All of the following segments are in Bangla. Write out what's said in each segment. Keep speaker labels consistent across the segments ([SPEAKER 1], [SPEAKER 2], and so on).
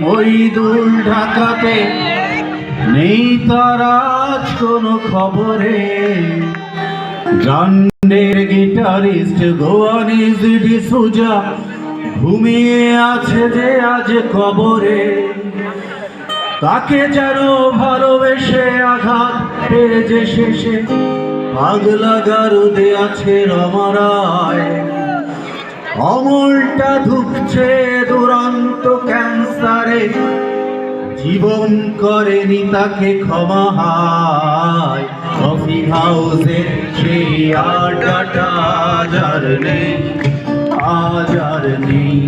[SPEAKER 1] মইদুল ঢাকাতে নেই তার আজ কোনো খবরে। জান্ডের গিটারিস্ট গোয়ানিজ ডিসুজা ঘুমিয়ে আছে যে আজ কবরে। তাকে যেন ভালোবেসে আঘাত পেয়ে যে শেষে পাগলা গারদে আছে রমারায়। অমলটা ধুকছে দুরন্ত ক্যান্সারে, জীবন করেনি তাকে ক্ষমা হায়। কফি হাউসের সেই আড্ডাটা আজ আর নেই, আজ আর নেই।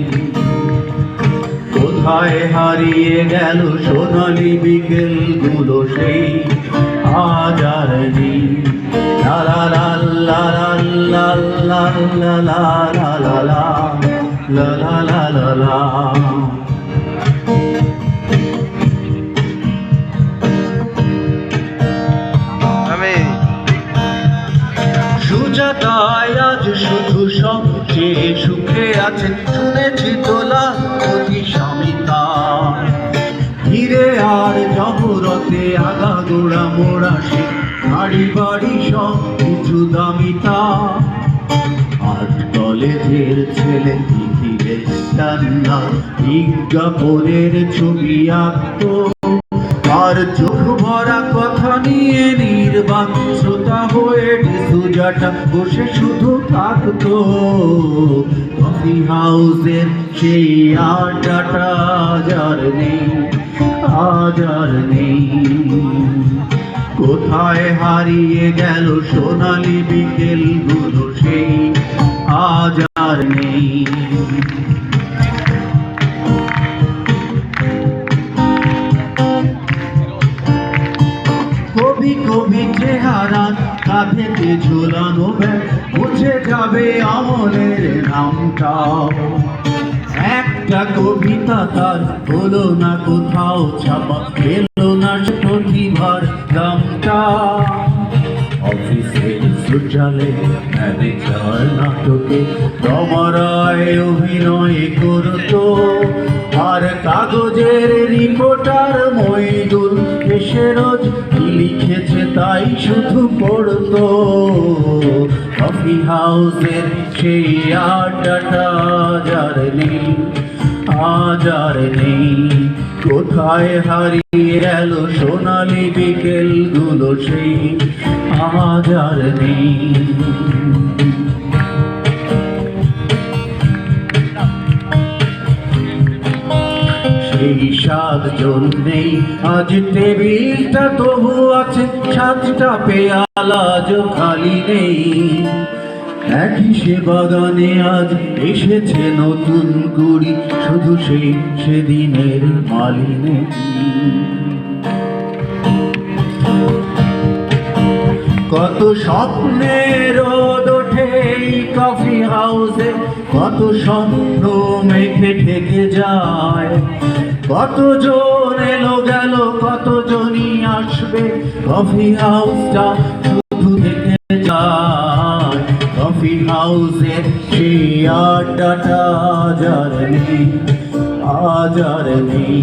[SPEAKER 1] কোথায় হারিয়ে গেল সোনালি বিকেল গুলো সেই আজ আর নেই। লা লা লা লা লা লা লা লা লা লা লা লা লা লা লা। সুজাতায় আজ শুধু সবচেয়ে সুখে আছে, শুনেছি তোলা অতি স্বামিতা। হিরে আর জহরতে আগা গোড়া মোড়া সে বাড়ি বাড়ি সব কিছু দামিতা। আর্ট কলেজের ছেলে লিখিলে বিজ্ঞাপনের ছবি আঁকতো, আর চোখ ভরা কথা নিয়ে নির্বাক শ্রোতা হয়ে ডিসুজাটা বসে শুধু থাকতো। কফি হাউসের সেই আড্ডাটা আজ আর নেই, আজ আর নেই। কোথায় হারিয়ে গেল সোনালি বিকেল গুলো সেই আজ আর নেই। কবি কবি চেহারা কাঁধেতে ঝোলানো ব্যাগ, মুছে যাবে আমলের নামটা। একটা কবিতা তার হলো না কোথাও ছাপা, পেলো না প্রতিভার দামটা। অফিসের সুজালে ম্যানেজার নাটকে রমারায় অভিনয় করতো, আর কাগজের রিপোর্টার মইদুল এসে রোজ কি লিখেছে তাই শুধু পড়তো। কফি হাউসের সেই আড্ডাটা আজ আর নেই, আজ আর নেই। কোথায় হারিয়ে গেল সোনালি বিকেল গুলো সেই আজ আর নেই। সেই 7 জন নেই আজ, টেবিলটা তবু আছে, 7টা পেয়ালা আজ খালি নেই। একই সে বাগানে আজ এসেছে নতুন কুড়ি, শুধু সেই সেদিনের মালিনী। কত স্বপ্নের রোদ ওঠে এই কফি হাউসে, কত স্বপ্ন মেঘে ঢেকে যায়। কতজন এলো গেল, কতজনই আসবে, কফি হাউসটা শুধু দেখে যায়। কফি হাউসের সেই আড্ডাটা আজ আর নেই, আজ আর নেই।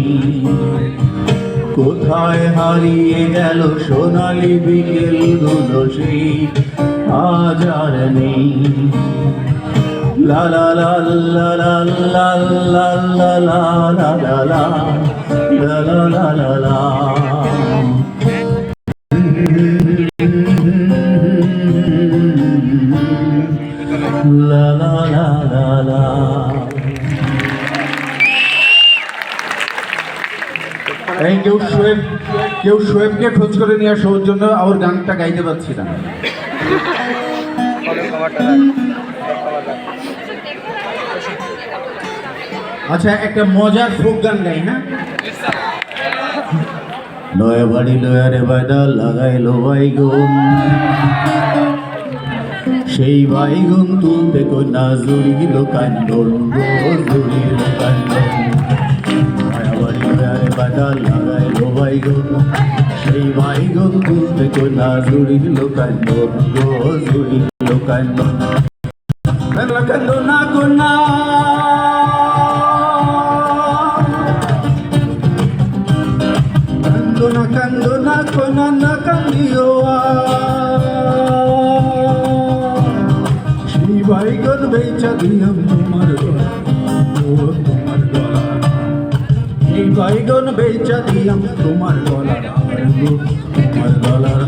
[SPEAKER 1] কোথায় হারিয়ে গেল সোনালি বিকেল গুলো সেই আজ আর নেই। লা লা লা লা লা লা লা লা লা লা লা লা লা লা লা লা। La la la la la. এই কেউ শোয়েবকে খোঁজ করে নিয়ে আসো, ওর জন্য ওর গানটা গাইতে পারছি না। আচ্ছা, একটা মজার ফোক গান গাই। হ্যাঁ, নয়া বাড়ি নয়ারে বায়দা লাগাইলো বাইগুন, সেই বাইগুন তুলতে কন্যা জুড়িল কান্দন, জুড়িল কান্দন। নয়া বাড়ি নয়ারে বায়দা লাগাইলো বাইগুন, সেই বাইগুন তুলতে কন্যা জুড়িল কান্দন, জুড়িল কান্দন। কান্দন না কন্যা কান্দো না কোনা না কান্দিও সেই বাইগন বেচা দিয়াম তোমার গলা তোমার গলা সেই বাইগন বেচা দিয়াম তোমার গলার তোমার গলার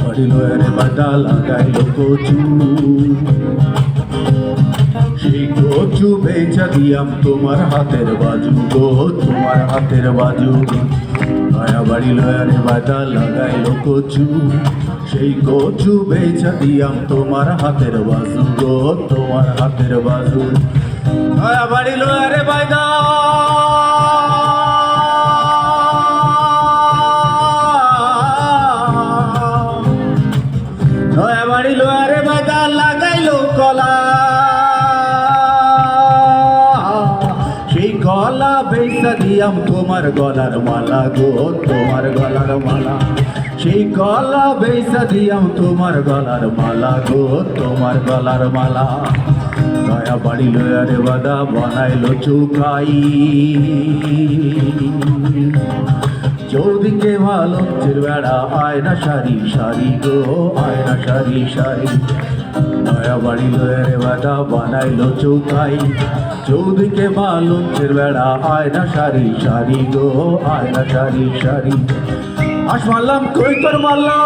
[SPEAKER 1] বাড়িল রে বাদা লাগাইল কচু সেই কচু বেচা দিয়াম তোমার হাতের বাজু গো তোমার হাতের বাজু নয়া বাড়িল রে বাদা লাগাইল কচু সেই কচু বেচা দিয়াম তোমার হাতের বাজু গো তোমার হাতের বাজু নয়া বাড়িল রে বাদা নয়া বাড়িল রে বাদা লাগাইল কলা সেই গলা বেচা দিয়াম তোমার গলার মালা গো তোমার গলার মালা সেই গলা বেচা দিয়াম তোমার গলার মালা গো তোমার গলার মালা নয়া বাড়িল রে বাদা বানাইল চুকাই চৌদিকে ভালো বেড়া আয়না সারি সারি গো আয়না সারি সারি নয়া বাড়িল রে বাদা বানাইল চৌকাই চৌদিকে মালুমের বেড়া আয়না সারি সারি গো আয়না সারি সারি আস মারলাম কই তোর মারলাম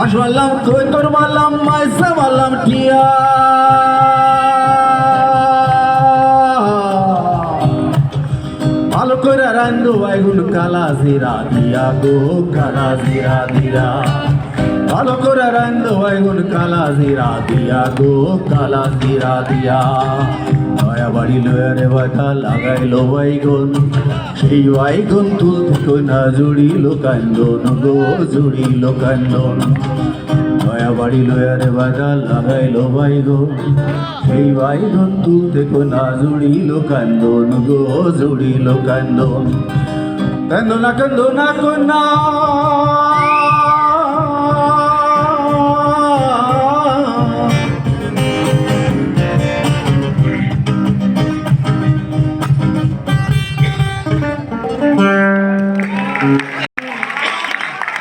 [SPEAKER 1] আস মারলাম কই তোর মারলাম মাইসা মারলাম টিয়া ভালো করে রান্ধো বাইগুন কালা জিরা দিয়া গো কালা জিরা দিয়া ভালো করে রান্ধো বাইগুন কালা জিরা দিয়া গো কালা জিরা দিয়া নয়া বাড়ি লয়ারে বাধা লাগাইলো বাইগুন সেই বাইগুন তুলতে না জুড়িল কান্দন গো জুড়িল কান্দন নয়া বাড়ি লয়ারে বাধা লাগাইলো বাইগুন সেই বাইগুন তুলতে না জুড়িল কান্দন গো জুড়িল কান্দন কান্দনা কান্দনা কন্যা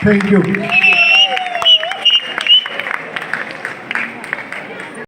[SPEAKER 1] Thank you.